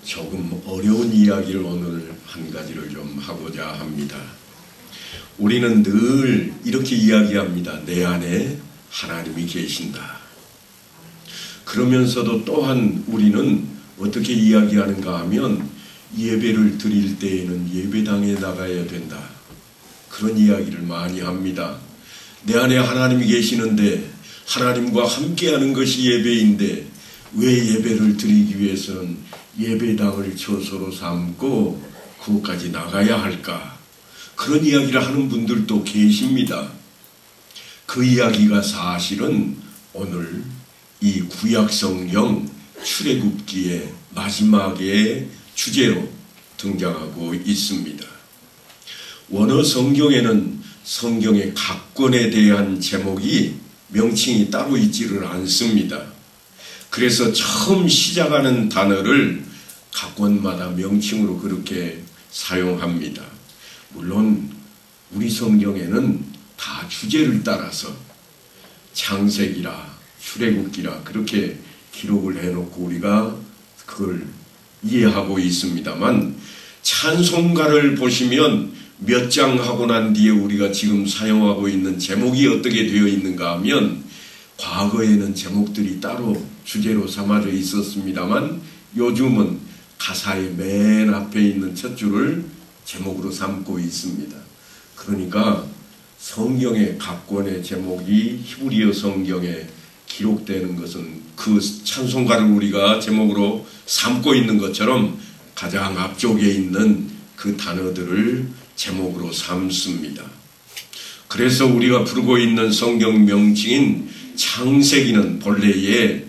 조금 어려운 이야기를 오늘 한 가지를 좀 하고자 합니다. 우리는 늘 이렇게 이야기합니다. 내 안에 하나님이 계신다. 그러면서도 또한 우리는 어떻게 이야기하는가 하면 예배를 드릴 때에는 예배당에 나가야 된다. 그런 이야기를 많이 합니다. 내 안에 하나님이 계시는데 하나님과 함께하는 것이 예배인데 왜 예배를 드리기 위해서는 예배당을 처소로 삼고 그것까지 나가야 할까? 그런 이야기를 하는 분들도 계십니다. 그 이야기가 사실은 오늘 이 구약성경 출애굽기의 마지막의 주제로 등장하고 있습니다. 원어 성경에는 성경의 각 권에 대한 제목이 명칭이 따로 있지를 않습니다. 그래서 처음 시작하는 단어를 각 권마다 명칭으로 그렇게 사용합니다. 물론 우리 성경에는 다 주제를 따라서 창세기라 출애굽기라 그렇게 기록을 해놓고 우리가 그걸 이해하고 있습니다만 찬송가를 보시면 몇 장 하고 난 뒤에 우리가 지금 사용하고 있는 제목이 어떻게 되어 있는가 하면 과거에는 제목들이 따로 주제로 삼아져 있었습니다만 요즘은 가사의 맨 앞에 있는 첫 줄을 제목으로 삼고 있습니다. 그러니까 성경의 각 권의 제목이 히브리어 성경에 기록되는 것은 그 찬송가를 우리가 제목으로 삼고 있는 것처럼 가장 앞쪽에 있는 그 단어들을 제목으로 삼습니다. 그래서 우리가 부르고 있는 성경 명칭인 창세기는 본래에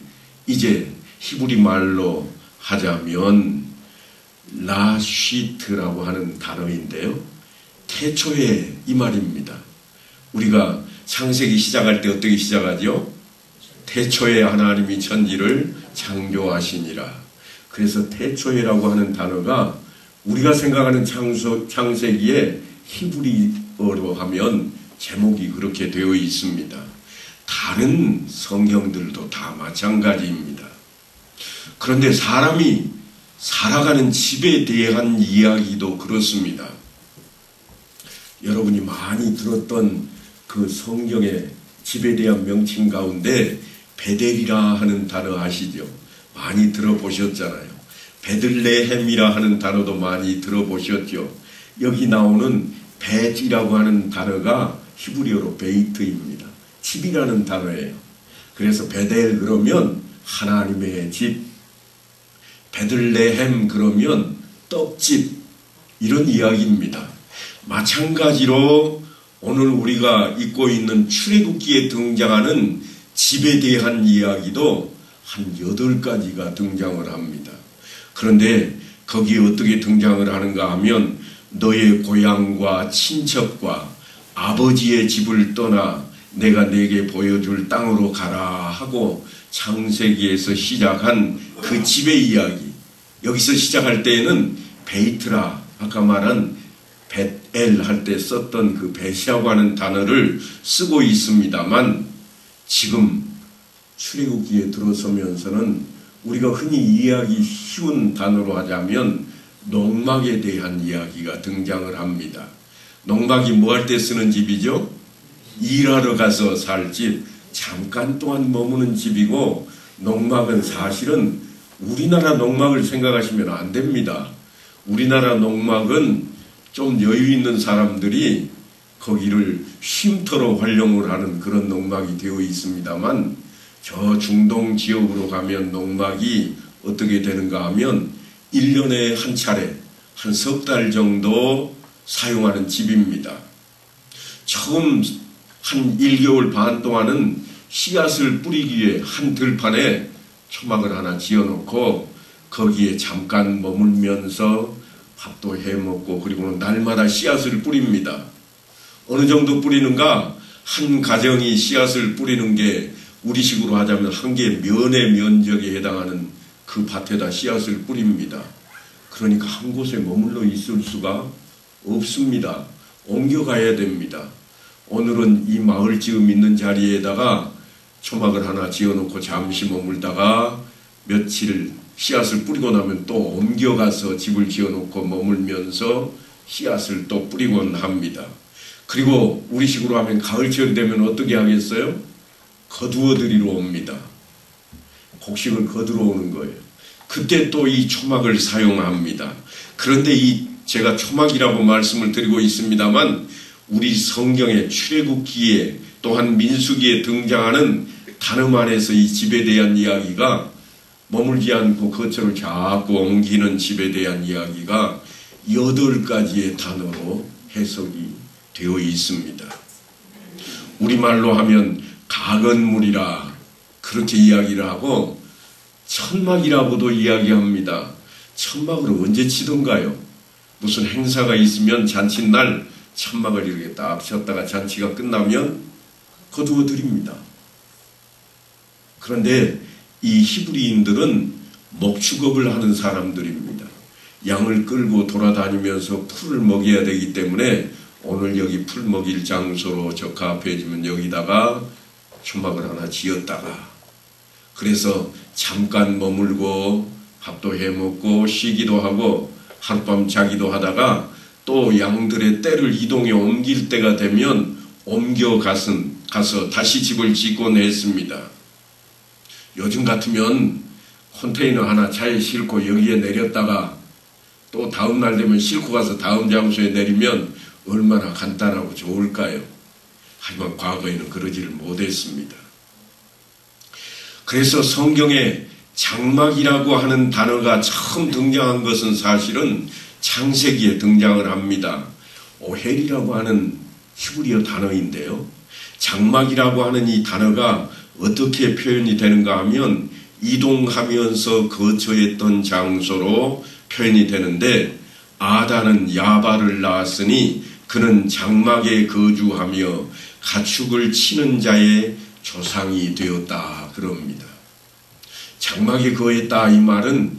이제 히브리 말로 하자면 라쉬트라고 하는 단어인데요. 태초에 이 말입니다. 우리가 창세기 시작할 때 어떻게 시작하죠? 태초에 하나님이 천지를 창조하시니라. 그래서 태초에라고 하는 단어가 우리가 생각하는 창세기에 히브리어로 하면 제목이 그렇게 되어 있습니다. 다른 성경들도 다 마찬가지입니다. 그런데 사람이 살아가는 집에 대한 이야기도 그렇습니다. 여러분이 많이 들었던 그 성경의 집에 대한 명칭 가운데 베델이라 하는 단어 아시죠? 많이 들어보셨잖아요. 베들레헴이라 하는 단어도 많이 들어보셨죠. 여기 나오는 벳이라고 하는 단어가 히브리어로 베이트입니다. 집이라는 단어예요. 그래서 베델 그러면 하나님의 집, 베들레헴 그러면 떡집, 이런 이야기입니다. 마찬가지로 오늘 우리가 읽고 있는 출애굽기에 등장하는 집에 대한 이야기도 한 8가지가 등장을 합니다. 그런데 거기에 어떻게 등장을 하는가 하면 너의 고향과 친척과 아버지의 집을 떠나 내가 내게 보여줄 땅으로 가라 하고 창세기에서 시작한 그 집의 이야기. 여기서 시작할 때에는 베이트라, 아까 말한 벳엘 할 때 썼던 그 벳이라고 하는 단어를 쓰고 있습니다만 지금 출애굽기에 들어서면서는 우리가 흔히 이해하기 쉬운 단어로 하자면 농막에 대한 이야기가 등장을 합니다. 농막이 뭐 할 때 쓰는 집이죠? 일하러 가서 살 집, 잠깐 동안 머무는 집이고 농막은 사실은 우리나라 농막을 생각하시면 안 됩니다. 우리나라 농막은 좀 여유 있는 사람들이 거기를 쉼터로 활용을 하는 그런 농막이 되어 있습니다만 저 중동 지역으로 가면 농막이 어떻게 되는가 하면 1년에 한 차례 한 석 달 정도 사용하는 집입니다. 처음 한 1개월 반 동안은 씨앗을 뿌리기 위해 한 들판에 초막을 하나 지어놓고 거기에 잠깐 머물면서 밥도 해먹고 그리고는 날마다 씨앗을 뿌립니다. 어느 정도 뿌리는가? 한 가정이 씨앗을 뿌리는 게 우리식으로 하자면 한 개의 면의 면적에 해당하는 그 밭에다 씨앗을 뿌립니다. 그러니까 한 곳에 머물러 있을 수가 없습니다. 옮겨가야 됩니다. 오늘은 이 마을 지금 있는 자리에다가 초막을 하나 지어놓고 잠시 머물다가 며칠 씨앗을 뿌리고 나면 또 옮겨가서 집을 지어놓고 머물면서 씨앗을 또 뿌리곤 합니다. 그리고 우리식으로 하면 가을철이 되면 어떻게 하겠어요? 거두어들이러 옵니다. 곡식을 거두러 오는 거예요. 그때 또 이 초막을 사용합니다. 그런데 제가 초막이라고 말씀을 드리고 있습니다만 우리 성경의 출애굽기에 또한 민수기에 등장하는 단어만에서 이 집에 대한 이야기가 머물지 않고 거처를 자꾸 옮기는 집에 대한 이야기가 8가지의 단어로 해석이 되어 있습니다. 우리말로 하면 가건물이라 그렇게 이야기를 하고 천막이라고도 이야기합니다. 천막을 언제 치던가요? 무슨 행사가 있으면 잔칫날 천막을 이렇게 딱 쳤다가 잔치가 끝나면 거두어 드립니다. 그런데 이 히브리인들은 목축업을 하는 사람들입니다. 양을 끌고 돌아다니면서 풀을 먹여야 되기 때문에 오늘 여기 풀 먹일 장소로 적합해지면 여기다가 초막을 하나 지었다가 그래서 잠깐 머물고 밥도 해먹고 쉬기도 하고 하룻밤 자기도 하다가 또 양들의 떼를 이동해 옮길 때가 되면 가서 다시 집을 짓곤 했습니다. 요즘 같으면 컨테이너 하나 차에 싣고 여기에 내렸다가 또 다음 날 되면 싣고 가서 다음 장소에 내리면 얼마나 간단하고 좋을까요? 하지만 과거에는 그러지를 못했습니다. 그래서 성경에 장막이라고 하는 단어가 처음 등장한 것은 사실은 창세기에 등장을 합니다. 오헬이라고 하는 히브리어 단어인데요. 장막이라고 하는 이 단어가 어떻게 표현이 되는가 하면 이동하면서 거처했던 장소로 표현이 되는데 아다는 야발을 낳았으니 그는 장막에 거주하며 가축을 치는 자의 조상이 되었다 그럽니다. 장막에 거했다 이 말은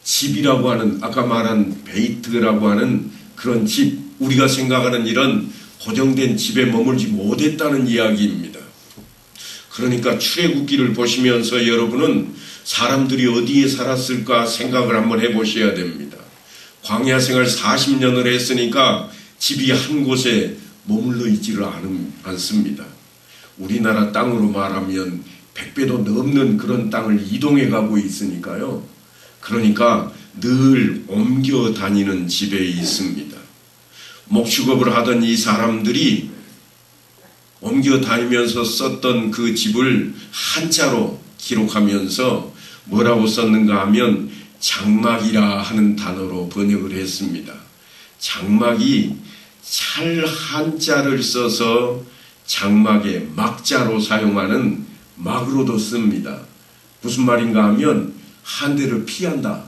집이라고 하는 아까 말한 베이트라고 하는 그런 집 우리가 생각하는 이런 고정된 집에 머물지 못했다는 이야기입니다. 그러니까 출애굽기를 보시면서 여러분은 사람들이 어디에 살았을까 생각을 한번 해보셔야 됩니다. 광야 생활 40년을 했으니까 집이 한 곳에 머물러 있지를 않습니다. 우리나라 땅으로 말하면 100배도 넘는 그런 땅을 이동해 가고 있으니까요. 그러니까 늘 옮겨 다니는 집에 있습니다. 목축업을 하던 이 사람들이 옮겨 다니면서 썼던 그 집을 한자로 기록하면서 뭐라고 썼는가 하면 장막이라 하는 단어로 번역을 했습니다. 장막이 찰 한자를 써서 장막의 막자로 사용하는 막으로도 씁니다. 무슨 말인가 하면 한 대를 피한다.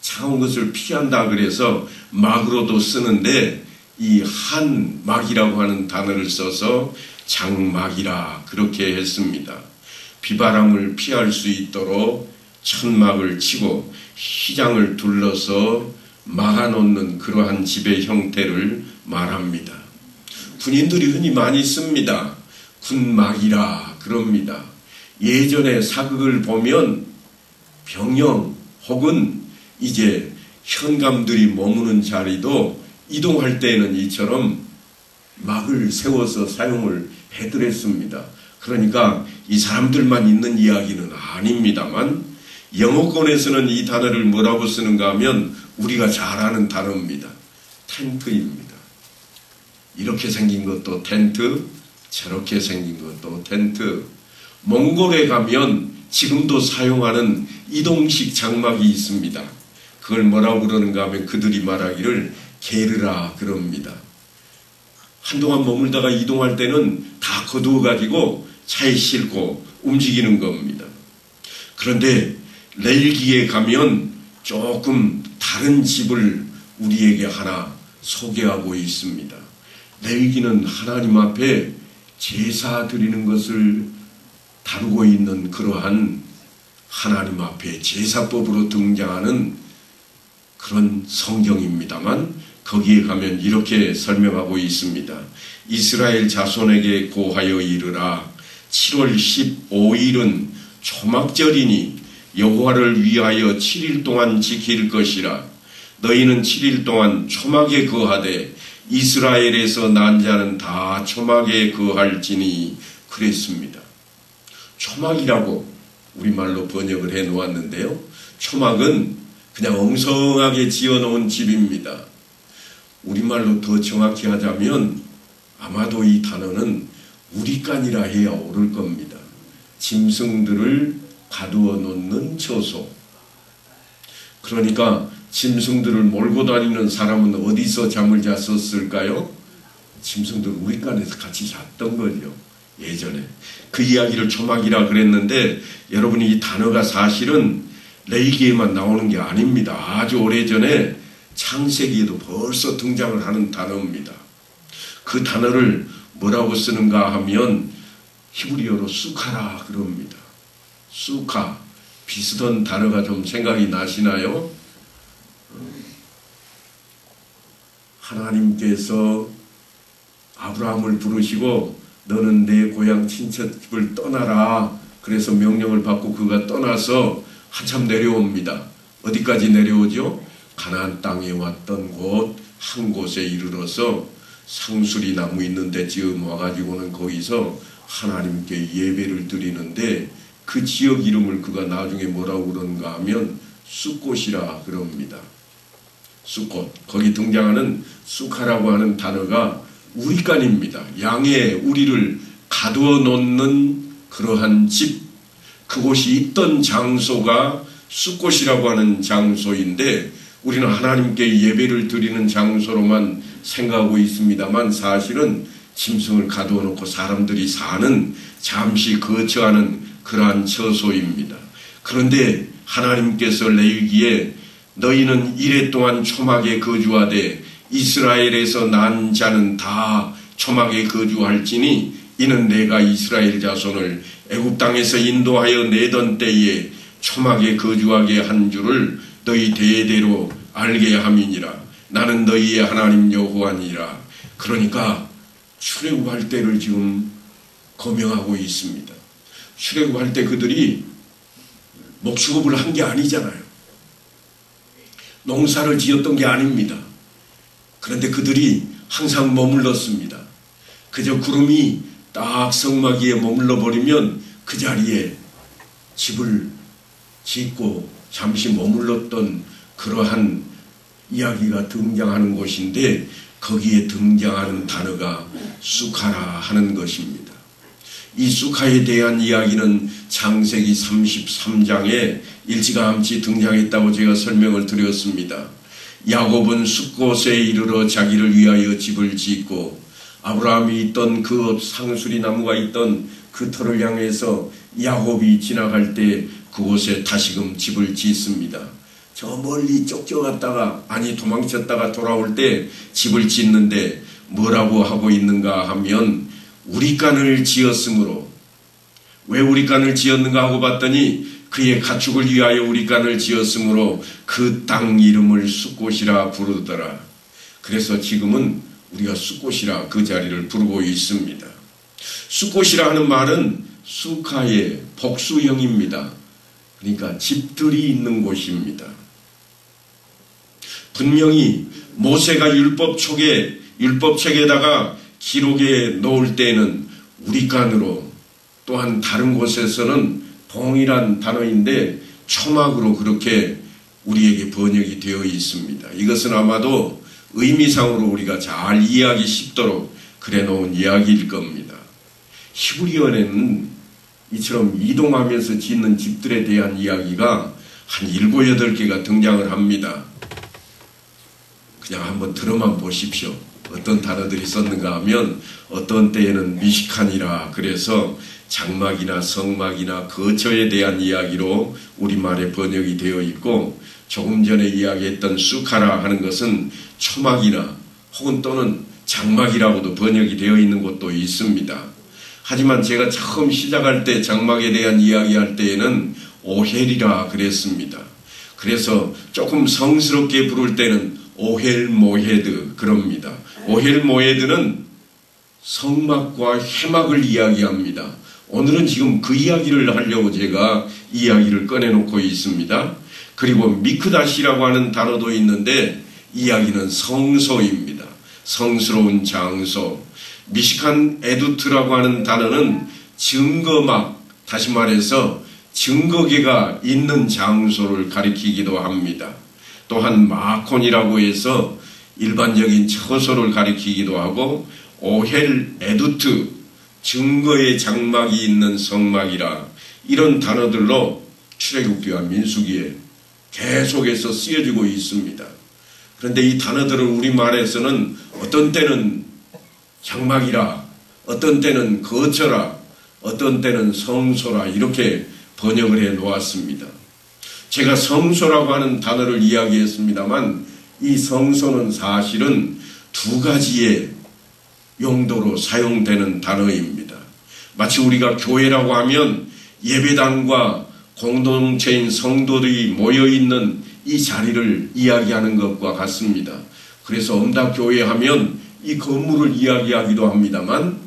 차가운 것을 피한다 그래서 막으로도 쓰는데 이 한막이라고 하는 단어를 써서 장막이라 그렇게 했습니다. 비바람을 피할 수 있도록 천막을 치고 휘장을 둘러서 막아놓는 그러한 집의 형태를 말합니다. 군인들이 흔히 많이 씁니다. 군막이라 그럽니다. 예전에 사극을 보면 병영 혹은 이제 현감들이 머무는 자리도 이동할 때에는 이처럼 막을 세워서 사용을 해드렸습니다. 그러니까 이 사람들만 있는 이야기는 아닙니다만 영어권에서는 이 단어를 뭐라고 쓰는가 하면 우리가 잘 아는 단어입니다. 텐트입니다. 이렇게 생긴 것도 텐트, 저렇게 생긴 것도 텐트. 몽골에 가면 지금도 사용하는 이동식 장막이 있습니다. 그걸 뭐라고 그러는가 하면 그들이 말하기를 게르라 그럽니다. 한동안 머물다가 이동할 때는 다 거두어 가지고 차에 싣고 움직이는 겁니다. 그런데 렐기에 가면 조금 다른 집을 우리에게 하나 소개하고 있습니다. 렐기는 하나님 앞에 제사 드리는 것을 다루고 있는 그러한 하나님 앞에 제사법으로 등장하는 그런 성경입니다만 거기에 가면 이렇게 설명하고 있습니다. 이스라엘 자손에게 고하여 이르라. 7월 15일은 초막절이니 여호와를 위하여 7일 동안 지킬 것이라. 너희는 7일 동안 초막에 거하되 이스라엘에서 난 자는 다 초막에 거할지니 그랬습니다. 초막이라고 우리말로 번역을 해 놓았는데요. 초막은 그냥 엉성하게 지어놓은 집입니다. 우리말로 더 정확히 하자면 아마도 이 단어는 우리간이라 해야 옳을 겁니다. 짐승들을 가두어 놓는 처소. 그러니까 짐승들을 몰고 다니는 사람은 어디서 잠을 잤었을까요? 짐승들 우리간에서 같이 잤던 거죠. 예전에. 그 이야기를 초막이라 그랬는데 여러분이 이 단어가 사실은 레위기에만 나오는 게 아닙니다. 아주 오래전에 창세기에도 벌써 등장을 하는 단어입니다. 그 단어를 뭐라고 쓰는가 하면 히브리어로 수카라 그럽니다. 수카. 비슷한 단어가 좀 생각이 나시나요? 하나님께서 아브라함을 부르시고 너는 내 고향 친척집을 떠나라. 그래서 명령을 받고 그가 떠나서 한참 내려옵니다. 어디까지 내려오죠? 가나안 땅에 왔던 곳 한 곳에 이르러서 상수리 나무 있는 데쯤 와가지고는 거기서 하나님께 예배를 드리는데 그 지역 이름을 그가 나중에 뭐라고 그러는가 하면 숫꽃이라 그럽니다. 숫꽃. 거기 등장하는 수카라고 하는 단어가 우리간입니다. 양의 우리를 가두어 놓는 그러한 집, 그곳이 있던 장소가 숫꽃이라고 하는 장소인데 우리는 하나님께 예배를 드리는 장소로만 생각하고 있습니다만 사실은 짐승을 가두어 놓고 사람들이 사는 잠시 거처하는 그러한 처소입니다. 그런데 하나님께서 레위기에 너희는 이레 동안 초막에 거주하되 이스라엘에서 난 자는 다 초막에 거주할지니 이는 내가 이스라엘 자손을 애굽 땅에서 인도하여 내던 때에 초막에 거주하게 한 줄을 너희 대대로 알게 함이니라. 나는 너희의 하나님 여호와니라. 그러니까 출애굽할 때를 지금 거명하고 있습니다. 출애굽할 때 그들이 목축업을 한 게 아니잖아요. 농사를 지었던 게 아닙니다. 그런데 그들이 항상 머물렀습니다. 그저 구름이 딱 성막 위에 머물러 버리면 그 자리에 집을 짓고 잠시 머물렀던 그러한 이야기가 등장하는 곳인데 거기에 등장하는 단어가 수카라 하는 것입니다. 이 수카에 대한 이야기는 창세기 33장에 일찌감치 등장했다고 제가 설명을 드렸습니다. 야곱은 숫곳에 이르러 자기를 위하여 집을 짓고 아브라함이 있던 그 상수리 나무가 있던 그 터를 향해서 야곱이 지나갈 때 그곳에 다시금 집을 짓습니다. 저 멀리 쫓겨갔다가 도망쳤다가 돌아올 때 집을 짓는데 뭐라고 하고 있는가 하면 우리간을 지었으므로. 왜 우리간을 지었는가 하고 봤더니 그의 가축을 위하여 우리간을 지었으므로 그 땅 이름을 숫곳이라 부르더라. 그래서 지금은 우리가 숫곳이라 그 자리를 부르고 있습니다. 숫곳이라 하는 말은 수카의 복수형입니다. 그러니까 집들이 있는 곳입니다. 분명히 모세가 율법책에다가 기록에 놓을 때는 우리간으로, 또한 다른 곳에서는 동일한 단어인데 초막으로 그렇게 우리에게 번역이 되어 있습니다. 이것은 아마도 의미상으로 우리가 잘 이해하기 쉽도록 그래 놓은 이야기일 겁니다. 히브리어에는 이처럼 이동하면서 짓는 집들에 대한 이야기가 한 7, 8개가 등장을 합니다. 그냥 한번 들어만 보십시오. 어떤 단어들이 썼는가 하면 어떤 때에는 미식한이라 그래서 장막이나 성막이나 거처에 대한 이야기로 우리말에 번역이 되어 있고, 조금 전에 이야기했던 수카라 하는 것은 초막이나 혹은 또는 장막이라고도 번역이 되어 있는 곳도 있습니다. 하지만 제가 처음 시작할 때 장막에 대한 이야기할 때에는 오헬이라 그랬습니다. 그래서 조금 성스럽게 부를 때는 오헬 모헤드 그럽니다. 오헬 모헤드는 성막과 회막을 이야기합니다. 오늘은 지금 그 이야기를 하려고 제가 이야기를 꺼내놓고 있습니다. 그리고 미크다시라고 하는 단어도 있는데 이야기는 성소입니다. 성스러운 장소. 미시칸 에두트라고 하는 단어는 증거막, 다시 말해서 증거계가 있는 장소를 가리키기도 합니다. 또한 마콘이라고 해서 일반적인 처소를 가리키기도 하고 오헬 에두트, 증거의 장막이 있는 성막이라 이런 단어들로 출애굽기와 민수기에 계속해서 쓰여지고 있습니다. 그런데 이 단어들을 우리말에서는 어떤 때는 장막이라, 어떤 때는 거처라, 어떤 때는 성소라 이렇게 번역을 해 놓았습니다. 제가 성소라고 하는 단어를 이야기했습니다만 이 성소는 사실은 두 가지의 용도로 사용되는 단어입니다. 마치 우리가 교회라고 하면 예배당과 공동체인 성도들이 모여있는 이 자리를 이야기하는 것과 같습니다. 그래서 엄다교회 하면 이 건물을 이야기하기도 합니다만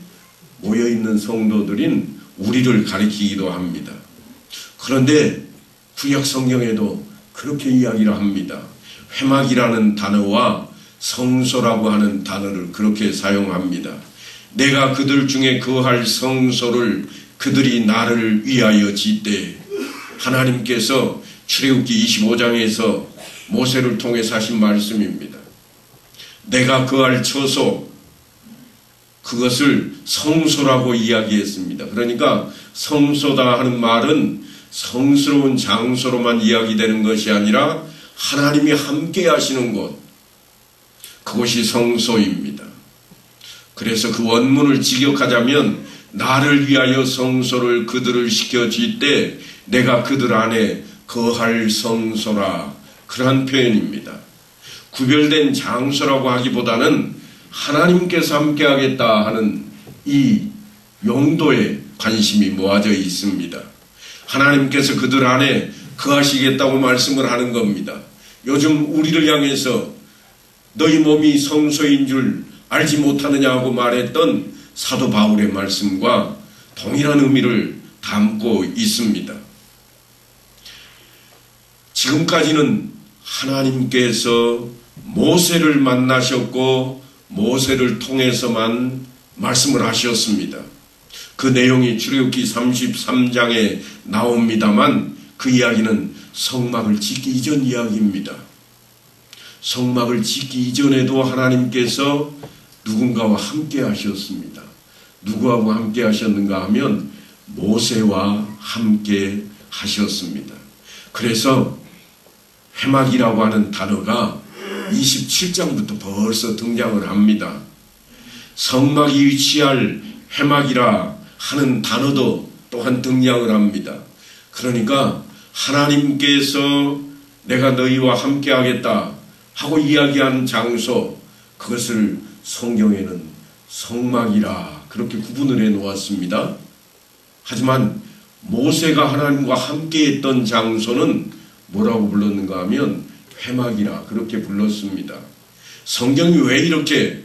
모여있는 성도들인 우리를 가리키기도 합니다. 그런데 구약 성경에도 그렇게 이야기를 합니다. 회막이라는 단어와 성소라고 하는 단어를 그렇게 사용합니다. 내가 그들 중에 거할 성소를 그들이 나를 위하여 짓되, 하나님께서 출애굽기 25장에서 모세를 통해서 하신 말씀입니다. 내가 거할 처소, 그것을 성소라고 이야기했습니다. 그러니까 성소다 하는 말은 성스러운 장소로만 이야기되는 것이 아니라 하나님이 함께 하시는 곳, 그것이 성소입니다. 그래서 그 원문을 직역하자면 나를 위하여 성소를 그들을 시켜 짓되 내가 그들 안에 거할 성소라, 그러한 표현입니다. 구별된 장소라고 하기보다는 하나님께서 함께 하겠다 하는 이 용도에 관심이 모아져 있습니다. 하나님께서 그들 안에 거하시겠다고 말씀을 하는 겁니다. 요즘 우리를 향해서 너희 몸이 성소인 줄 알지 못하느냐 고 말했던 사도 바울의 말씀과 동일한 의미를 담고 있습니다. 지금까지는 하나님께서 모세를 만나셨고 모세를 통해서만 말씀을 하셨습니다. 그 내용이 출애굽기 33장에 나옵니다만 그 이야기는 성막을 짓기 이전 이야기입니다. 성막을 짓기 이전에도 하나님께서 누군가와 함께 하셨습니다. 누구하고 함께 하셨는가 하면 모세와 함께 하셨습니다. 그래서 회막이라고 하는 단어가 27장부터 벌써 등장을 합니다. 성막이 위치할 회막이라 하는 단어도 또한 등장을 합니다. 그러니까 하나님께서 내가 너희와 함께 하겠다 하고 이야기하는 장소, 그것을 성경에는 성막이라 그렇게 구분을 해 놓았습니다. 하지만 모세가 하나님과 함께 했던 장소는 뭐라고 불렀는가 하면 회막이라 그렇게 불렀습니다. 성경이 왜 이렇게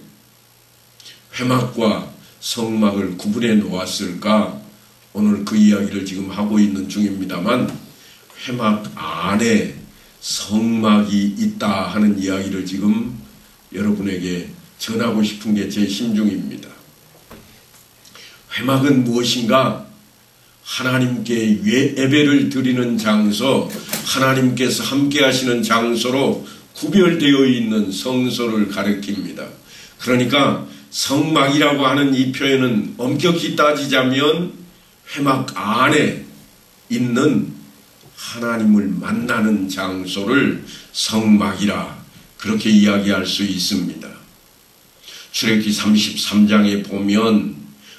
회막과 성막을 구분해 놓았을까? 오늘 그 이야기를 지금 하고 있는 중입니다만 회막 안에 성막이 있다 하는 이야기를 지금 여러분에게 전하고 싶은 게 제 심중입니다. 회막은 무엇인가? 하나님께 예배를 드리는 장소, 하나님께서 함께 하시는 장소로 구별되어 있는 성소를 가리킵니다. 그러니까 성막이라고 하는 이 표현은 엄격히 따지자면 회막 안에 있는 하나님을 만나는 장소를 성막이라 그렇게 이야기할 수 있습니다. 출애굽기 33장에 보면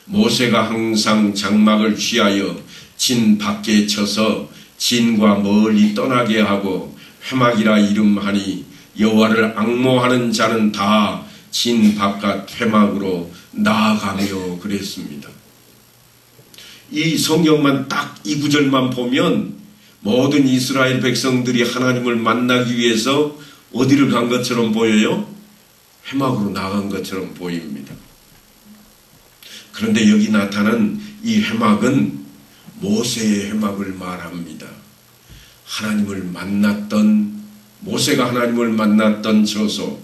모세가 항상 장막을 취하여 진 밖에 쳐서 진과 멀리 떠나게 하고 회막이라 이름하니 여호와를 앙모하는 자는 다 진 바깥 회막으로 나아가며 그랬습니다. 이 성경만 딱 이 구절만 보면 모든 이스라엘 백성들이 하나님을 만나기 위해서 어디를 간 것처럼 보여요? 회막으로 나간 것처럼 보입니다. 그런데 여기 나타난 이 회막은 모세의 회막을 말합니다. 하나님을 만났던, 모세가 하나님을 만났던 처소.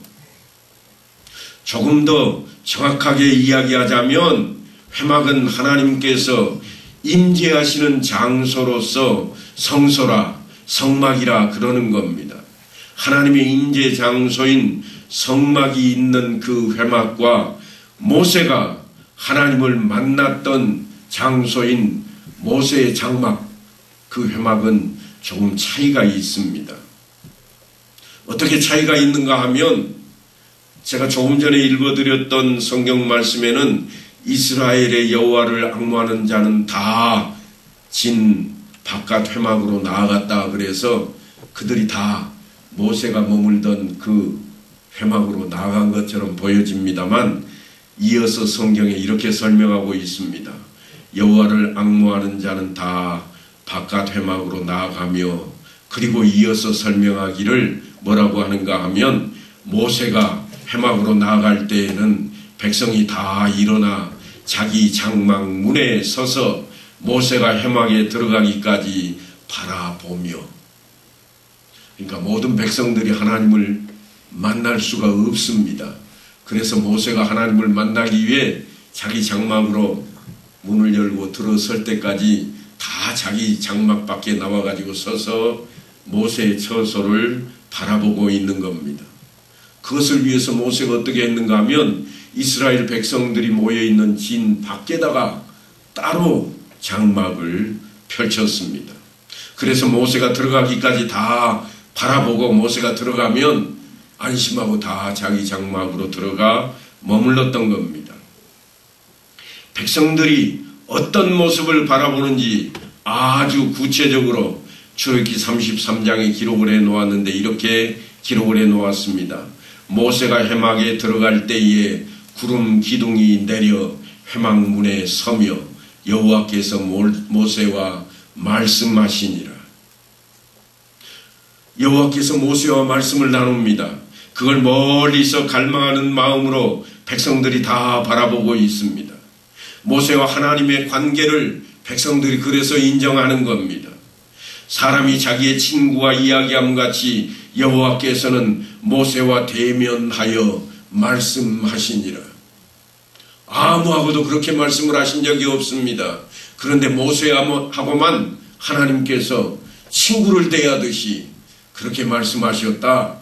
조금 더 정확하게 이야기하자면 회막은 하나님께서 임재하시는 장소로서 성소라, 성막이라 그러는 겁니다. 하나님의 임재 장소인 성막이 있는 그 회막과 모세가 하나님을 만났던 장소인 모세의 장막, 그 회막은 조금 차이가 있습니다. 어떻게 차이가 있는가 하면 제가 조금 전에 읽어드렸던 성경 말씀에는 이스라엘의 여호와를 앙모하는 자는 다 진 바깥 회막으로 나아갔다 그래서 그들이 다 모세가 머물던 그 회막으로 나아간 것처럼 보여집니다만 이어서 성경에 이렇게 설명하고 있습니다. 여호와를 앙모하는 자는 다 바깥 회막으로 나아가며, 그리고 이어서 설명하기를 뭐라고 하는가 하면 모세가 회막으로 나아갈 때에는 백성이 다 일어나 자기 장막 문에 서서 모세가 회막에 들어가기까지 바라보며, 그러니까 모든 백성들이 하나님을 만날 수가 없습니다. 그래서 모세가 하나님을 만나기 위해 자기 장막으로 문을 열고 들어설 때까지 다 자기 장막 밖에 나와가지고 서서 모세의 처소를 바라보고 있는 겁니다. 그것을 위해서 모세가 어떻게 했는가 하면 이스라엘 백성들이 모여있는 진 밖에다가 따로 장막을 펼쳤습니다. 그래서 모세가 들어가기까지 다 바라보고 모세가 들어가면 안심하고 다 자기 장막으로 들어가 머물렀던 겁니다. 백성들이 어떤 모습을 바라보는지 아주 구체적으로 출애굽기 33장에 기록을 해놓았는데 이렇게 기록을 해놓았습니다. 모세가 회막에 들어갈 때에 구름 기둥이 내려 회막문에 서며 여호와께서 모세와 말씀하시니라. 여호와께서 모세와 말씀을 나눕니다. 그걸 멀리서 갈망하는 마음으로 백성들이 다 바라보고 있습니다. 모세와 하나님의 관계를 백성들이 그래서 인정하는 겁니다. 사람이 자기의 친구와 이야기함 같이 여호와께서는 모세와 대면하여 말씀하시니라. 아무하고도 그렇게 말씀을 하신 적이 없습니다. 그런데 모세하고만 하나님께서 친구를 대하듯이 그렇게 말씀하셨다.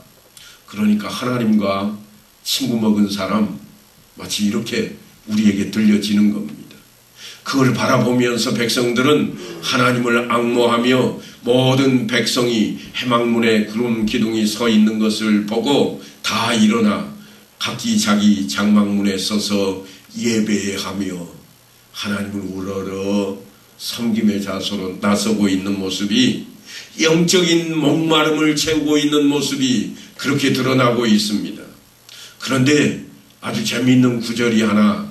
그러니까 하나님과 친구 먹은 사람 마치 이렇게 우리에게 들려지는 겁니다. 그걸 바라보면서 백성들은 하나님을 앙모하며 모든 백성이 회막문에 구름 기둥이 서 있는 것을 보고 다 일어나 각기 자기 장막문에 서서 예배하며 하나님을 우러러 섬김의 자세로 나서고 있는 모습이, 영적인 목마름을 채우고 있는 모습이 그렇게 드러나고 있습니다. 그런데 아주 재미있는 구절이 하나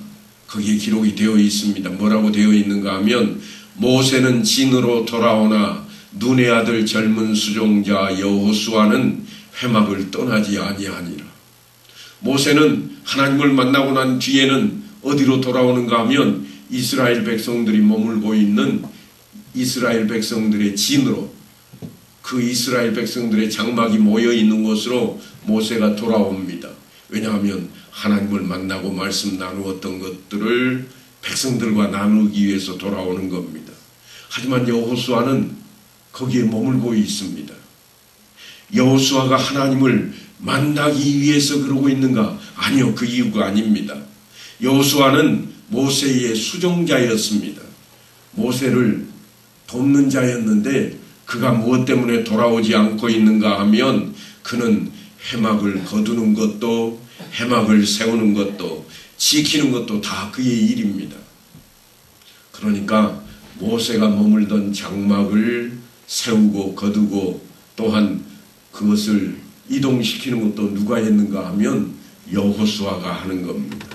거기에 기록이 되어 있습니다. 뭐라고 되어 있는가 하면 모세는 진으로 돌아오나 눈의 아들 젊은 수종자 여호수아는 회막을 떠나지 아니하니라. 모세는 하나님을 만나고 난 뒤에는 어디로 돌아오는가 하면 이스라엘 백성들이 머물고 있는 이스라엘 백성들의 진으로, 그 이스라엘 백성들의 장막이 모여 있는 곳으로 모세가 돌아옵니다. 왜냐하면 하나님을 만나고 말씀 나누었던 것들을 백성들과 나누기 위해서 돌아오는 겁니다. 하지만 여호수아는 거기에 머물고 있습니다. 여호수아가 하나님을 만나기 위해서 그러고 있는가? 아니요, 그 이유가 아닙니다. 여호수아는 모세의 수종자였습니다. 모세를 돕는 자였는데 그가 무엇 때문에 돌아오지 않고 있는가 하면 그는 회막을 거두는 것도 회막을 세우는 것도 지키는 것도 다 그의 일입니다. 그러니까 모세가 머물던 장막을 세우고 거두고 또한 그것을 이동시키는 것도 누가 했는가 하면 여호수아가 하는 겁니다.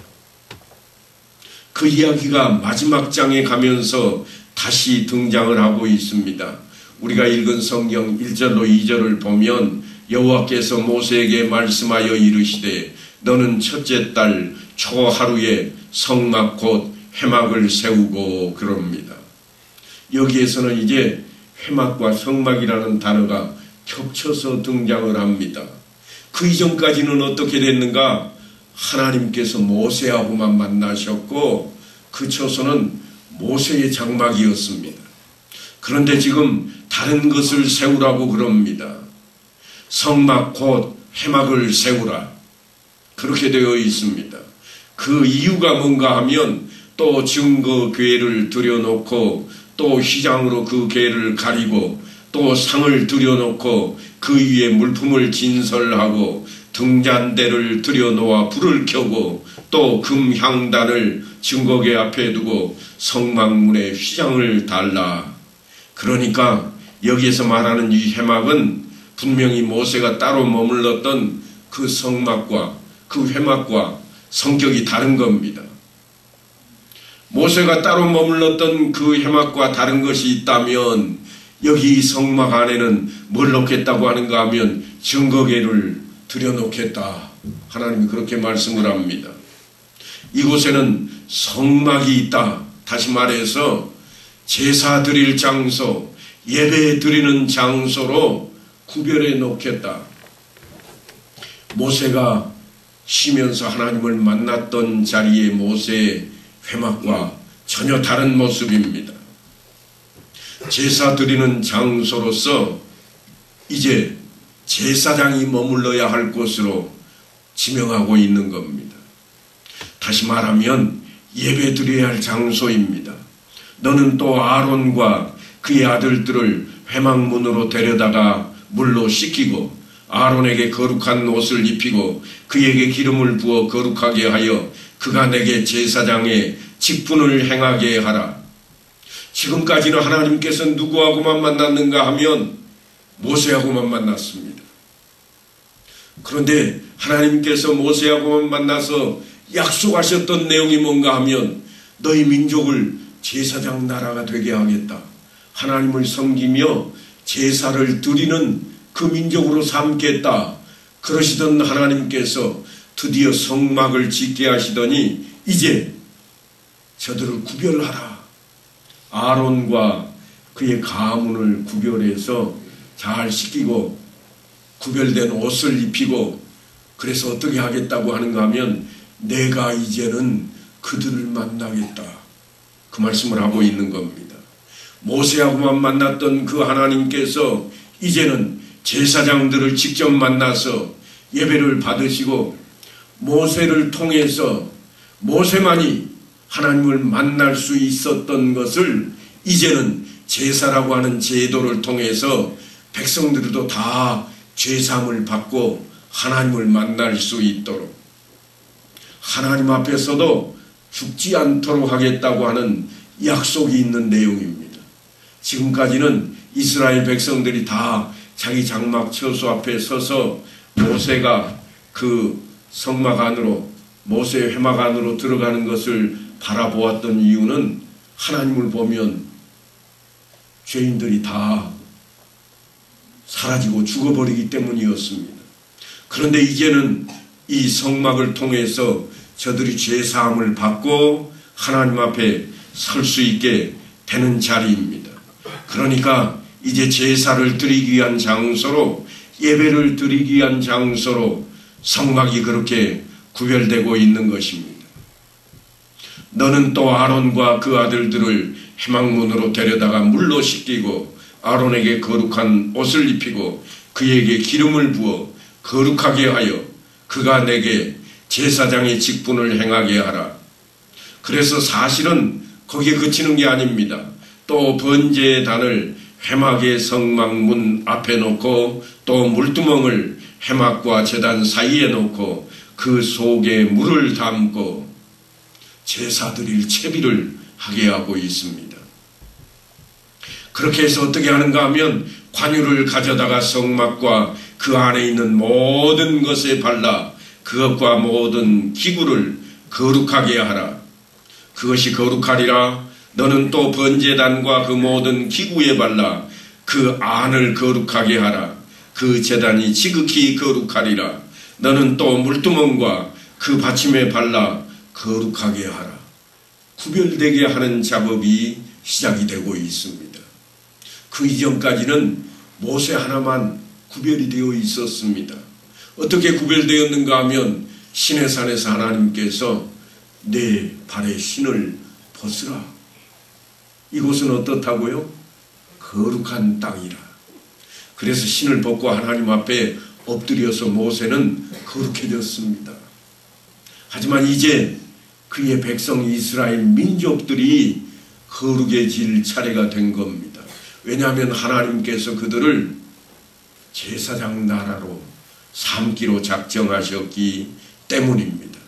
그 이야기가 마지막 장에 가면서 다시 등장을 하고 있습니다. 우리가 읽은 성경 1절로 2절을 보면 여호와께서 모세에게 말씀하여 이르시되 너는 첫째 달 초하루에 성막 곧 회막을 세우고 그럽니다. 여기에서는 이제 회막과 성막이라는 단어가 겹쳐서 등장을 합니다. 그 이전까지는 어떻게 됐는가? 하나님께서 모세하고만 만나셨고 그 처소는 모세의 장막이었습니다. 그런데 지금 다른 것을 세우라고 그럽니다. 성막 곧 회막을 세우라. 그렇게 되어 있습니다. 그 이유가 뭔가 하면 또 증거 궤를 들여놓고 또 휘장으로 그 궤를 가리고 또 상을 들여놓고 그 위에 물품을 진설하고 등잔대를 들여놓아 불을 켜고 또 금향단을 증거궤 앞에 두고 성막문에 휘장을 달라. 그러니까 여기에서 말하는 이 회막은 분명히 모세가 따로 머물렀던 그 성막과 그 회막과 성격이 다른 겁니다. 모세가 따로 머물렀던 그 회막과 다른 것이 있다면 여기 성막 안에는 뭘 놓겠다고 하는가 하면 증거궤를 들여놓겠다. 하나님이 그렇게 말씀을 합니다. 이곳에는 성막이 있다. 다시 말해서 제사 드릴 장소, 예배 드리는 장소로 구별해 놓겠다. 모세가 쉬면서 하나님을 만났던 자리의 모세의 회막과 전혀 다른 모습입니다. 제사 드리는 장소로서 이제 제사장이 머물러야 할 곳으로 지명하고 있는 겁니다. 다시 말하면 예배 드려야 할 장소입니다. 너는 또 아론과 그의 아들들을 회막문으로 데려다가 물로 씻기고 아론에게 거룩한 옷을 입히고 그에게 기름을 부어 거룩하게 하여 그가 내게 제사장의 직분을 행하게 하라. 지금까지는 하나님께서 누구하고만 만났는가 하면 모세하고만 만났습니다. 그런데 하나님께서 모세하고만 만나서 약속하셨던 내용이 뭔가 하면 너희 민족을 제사장 나라가 되게 하겠다. 하나님을 섬기며 제사를 드리는 그 민족으로 삼겠다. 그러시던 하나님께서 드디어 성막을 짓게 하시더니 이제 저들을 구별하라. 아론과 그의 가문을 구별해서 잘 씻기고 구별된 옷을 입히고 그래서 어떻게 하겠다고 하는가 하면 내가 이제는 그들을 만나겠다. 그 말씀을 하고 있는 겁니다. 모세하고만 만났던 그 하나님께서 이제는 제사장들을 직접 만나서 예배를 받으시고 모세를 통해서 모세만이 하나님을 만날 수 있었던 것을 이제는 제사라고 하는 제도를 통해서 백성들도 다 죄사함을 받고 하나님을 만날 수 있도록 하나님 앞에서도 죽지 않도록 하겠다고 하는 약속이 있는 내용입니다. 지금까지는 이스라엘 백성들이 다 자기 장막 처소 앞에 서서 모세가 그 성막 안으로 모세의 회막 안으로 들어가는 것을 바라보았던 이유는 하나님을 보면 죄인들이 다 사라지고 죽어버리기 때문이었습니다. 그런데 이제는 이 성막을 통해서 저들이 죄사함을 받고 하나님 앞에 설 수 있게 되는 자리입니다. 그러니까 이제 제사를 드리기 위한 장소로 예배를 드리기 위한 장소로 성막이 그렇게 구별되고 있는 것입니다. 너는 또 아론과 그 아들들을 회막문으로 데려다가 물로 씻기고 아론에게 거룩한 옷을 입히고 그에게 기름을 부어 거룩하게 하여 그가 내게 제사장의 직분을 행하게 하라. 그래서 사실은 거기에 그치는 게 아닙니다. 또 번제의 단을 회막의 성막문 앞에 놓고 또 물두멍을 회막과 제단 사이에 놓고 그 속에 물을 담고 제사 드릴 채비를 하게 하고 있습니다. 그렇게 해서 어떻게 하는가 하면 관유를 가져다가 성막과 그 안에 있는 모든 것에 발라 그것과 모든 기구를 거룩하게 하라. 그것이 거룩하리라. 너는 또 번제단과 그 모든 기구에 발라 그 안을 거룩하게 하라. 그 제단이 지극히 거룩하리라. 너는 또 물두멍과 그 받침에 발라 거룩하게 하라. 구별되게 하는 작업이 시작이 되고 있습니다. 그 이전까지는 모세 하나만 구별이 되어 있었습니다. 어떻게 구별되었는가 하면 시내산에서 하나님께서 내 발에 신을 벗으라. 이곳은 어떻다고요? 거룩한 땅이라. 그래서 신을 벗고 하나님 앞에 엎드려서 모세는 거룩해졌습니다. 하지만 이제 그의 백성 이스라엘 민족들이 거룩해질 차례가 된 겁니다. 왜냐하면 하나님께서 그들을 제사장 나라로 삼기로 작정하셨기 때문입니다.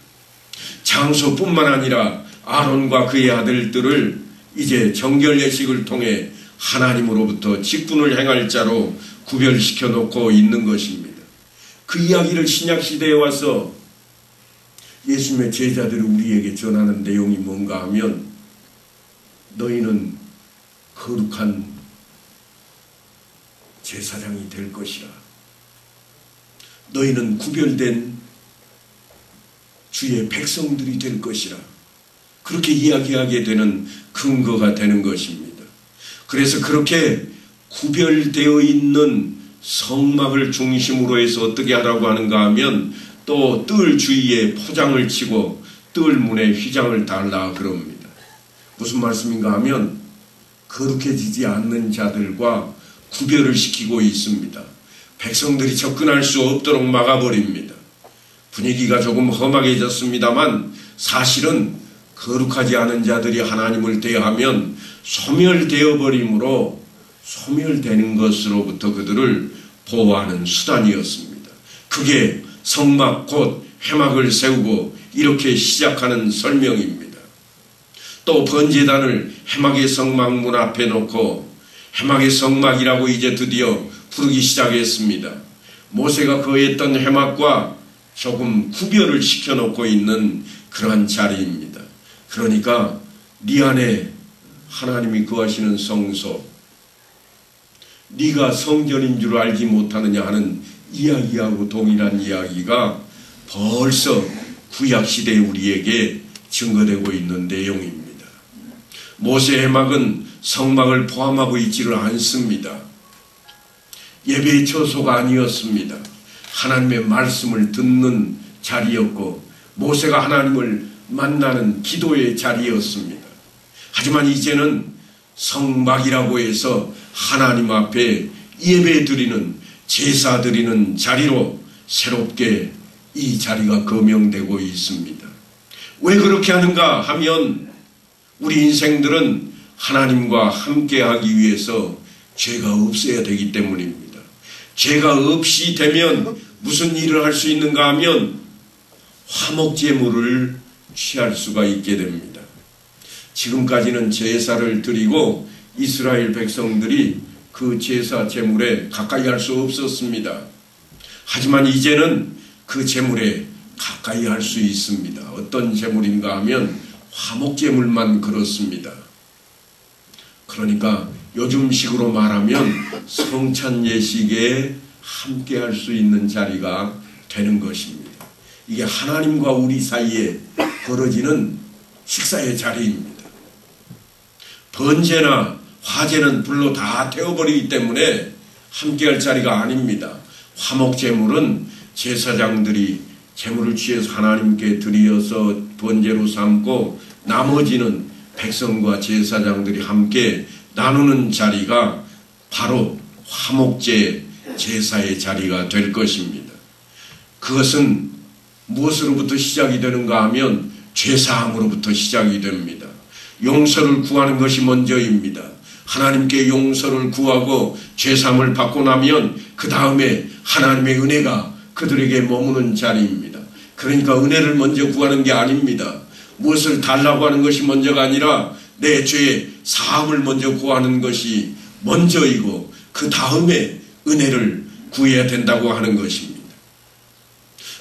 장소뿐만 아니라 아론과 그의 아들들을 이제 정결 예식을 통해 하나님으로부터 직분을 행할 자로 구별시켜 놓고 있는 것입니다. 그 이야기를 신약시대에 와서 예수님의 제자들이 우리에게 전하는 내용이 뭔가 하면 너희는 거룩한 제사장이 될 것이라. 너희는 구별된 주의 백성들이 될 것이라. 그렇게 이야기하게 되는 근거가 되는 것입니다. 그래서 그렇게 구별되어 있는 성막을 중심으로 해서 어떻게 하라고 하는가 하면 또 뜰 주위에 포장을 치고 뜰 문에 휘장을 달라 그럽니다. 무슨 말씀인가 하면 거룩해지지 않는 자들과 구별을 시키고 있습니다. 백성들이 접근할 수 없도록 막아버립니다. 분위기가 조금 험하게졌습니다만 사실은 거룩하지 않은 자들이 하나님을 대하면 소멸되어 버림으로 소멸되는 것으로부터 그들을 보호하는 수단이었습니다. 그게 성막 곧 회막을 세우고 이렇게 시작하는 설명입니다. 또 번제단을 회막의 성막 문 앞에 놓고 회막의 성막이라고 이제 드디어 부르기 시작했습니다. 모세가 거했던 회막과 조금 구별을 시켜놓고 있는 그러한 자리입니다. 그러니까 네 안에 하나님이 거하시는 성소, 네가 성전인 줄 알지 못하느냐 하는 이야기하고 동일한 이야기가 벌써 구약시대에 우리에게 증거되고 있는 내용입니다. 모세 회막은 성막을 포함하고 있지를 않습니다. 예배의 처소가 아니었습니다. 하나님의 말씀을 듣는 자리였고 모세가 하나님을 만나는 기도의 자리였습니다. 하지만 이제는 성막이라고 해서 하나님 앞에 예배 드리는 제사 드리는 자리로 새롭게 이 자리가 거명되고 있습니다. 왜 그렇게 하는가 하면 우리 인생들은 하나님과 함께하기 위해서 죄가 없어야 되기 때문입니다. 죄가 없이 되면 무슨 일을 할 수 있는가 하면 화목제물을 취할 수가 있게 됩니다. 지금까지는 제사를 드리고 이스라엘 백성들이 그 제사 제물에 가까이 할 수 없었습니다. 하지만 이제는 그 제물에 가까이 할 수 있습니다. 어떤 제물인가 하면 화목제물만 그렇습니다. 그러니까 요즘식으로 말하면 성찬 예식에 함께 할 수 있는 자리가 되는 것입니다. 이게 하나님과 우리 사이에 벌어지는 식사의 자리입니다. 번제나 화제는 불로 다 태워버리기 때문에 함께할 자리가 아닙니다. 화목제물은 제사장들이 제물을 취해서 하나님께 드리어서 번제로 삼고 나머지는 백성과 제사장들이 함께 나누는 자리가 바로 화목제 제사의 자리가 될 것입니다. 그것은 무엇으로부터 시작이 되는가 하면 죄사함으로부터 시작이 됩니다. 용서를 구하는 것이 먼저입니다. 하나님께 용서를 구하고 죄사함을 받고 나면 그 다음에 하나님의 은혜가 그들에게 머무는 자리입니다. 그러니까 은혜를 먼저 구하는 게 아닙니다. 무엇을 달라고 하는 것이 먼저가 아니라 내 죄의 사함을 먼저 구하는 것이 먼저이고 그 다음에 은혜를 구해야 된다고 하는 것입니다.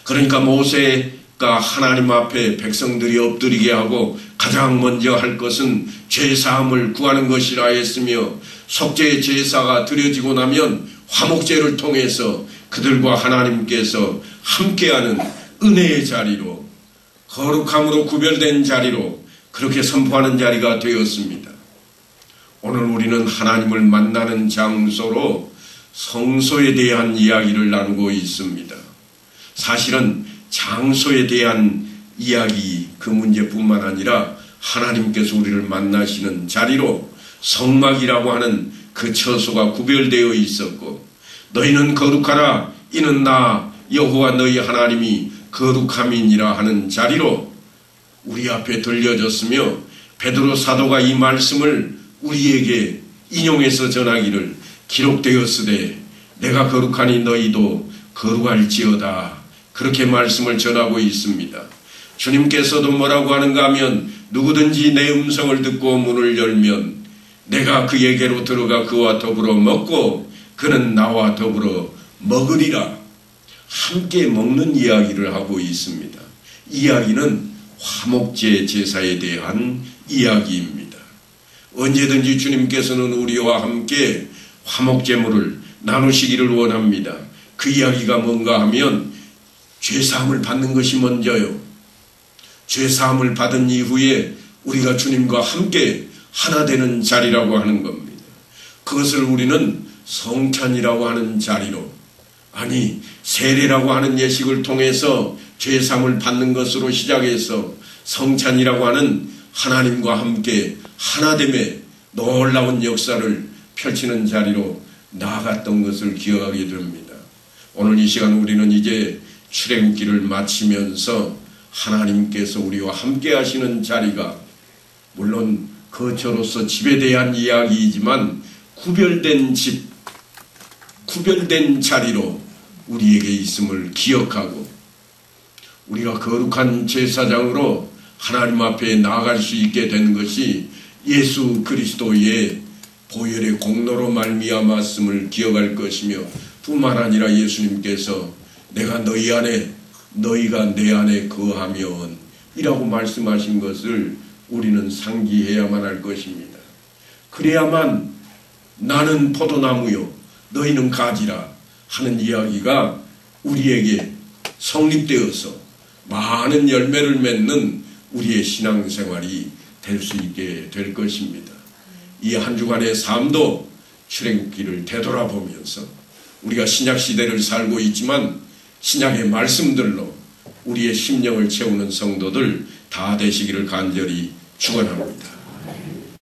그러니까 모세가 하나님 앞에 백성들이 엎드리게 하고 가장 먼저 할 것은 죄사함을 구하는 것이라 했으며 속죄의 제사가 드려지고 나면 화목제를 통해서 그들과 하나님께서 함께하는 은혜의 자리로 거룩함으로 구별된 자리로 그렇게 선포하는 자리가 되었습니다. 오늘 우리는 하나님을 만나는 장소로 성소에 대한 이야기를 나누고 있습니다. 사실은 장소에 대한 이야기 그 문제뿐만 아니라 하나님께서 우리를 만나시는 자리로 성막이라고 하는 그 처소가 구별되어 있었고, 너희는 거룩하라 이는 나 여호와 너희 하나님이 거룩함이니라 하는 자리로 우리 앞에 들려졌으며, 베드로 사도가 이 말씀을 우리에게 인용해서 전하기를 기록되었으되 내가 거룩하니 너희도 거룩할지어다, 그렇게 말씀을 전하고 있습니다. 주님께서도 뭐라고 하는가 하면, 누구든지 내 음성을 듣고 문을 열면 내가 그에게로 들어가 그와 더불어 먹고 그는 나와 더불어 먹으리라. 함께 먹는 이야기를 하고 있습니다. 이야기는 화목제 제사에 대한 이야기입니다. 언제든지 주님께서는 우리와 함께 화목제물을 나누시기를 원합니다. 그 이야기가 뭔가 하면 죄사함을 받는 것이 먼저요. 죄사함을 받은 이후에 우리가 주님과 함께 하나 되는 자리라고 하는 겁니다. 그것을 우리는 성찬이라고 하는 자리로, 아니 세례라고 하는 예식을 통해서 죄사함을 받는 것으로 시작해서 성찬이라고 하는 하나님과 함께 하나됨의 놀라운 역사를 펼치는 자리로 나아갔던 것을 기억하게 됩니다. 오늘 이 시간 우리는 이제 출애굽기를 마치면서 하나님께서 우리와 함께 하시는 자리가 물론 거처로서 집에 대한 이야기이지만 구별된 집, 구별된 자리로 우리에게 있음을 기억하고, 우리가 거룩한 제사장으로 하나님 앞에 나아갈 수 있게 된 것이 예수 그리스도의 보혈의 공로로 말미암았음을 기억할 것이며, 뿐만 아니라 예수님께서 내가 너희 안에 너희가 내 안에 거하면 이라고 말씀하신 것을 우리는 상기해야만 할 것입니다. 그래야만 나는 포도나무요 너희는 가지라 하는 이야기가 우리에게 성립되어서 많은 열매를 맺는 우리의 신앙생활이 될 수 있게 될 것입니다. 이 한 주간의 삶도 출애굽기를 되돌아보면서 우리가 신약시대를 살고 있지만 신약의 말씀들로 우리의 심령을 채우는 성도들 다 되시기를 간절히 축원합니다.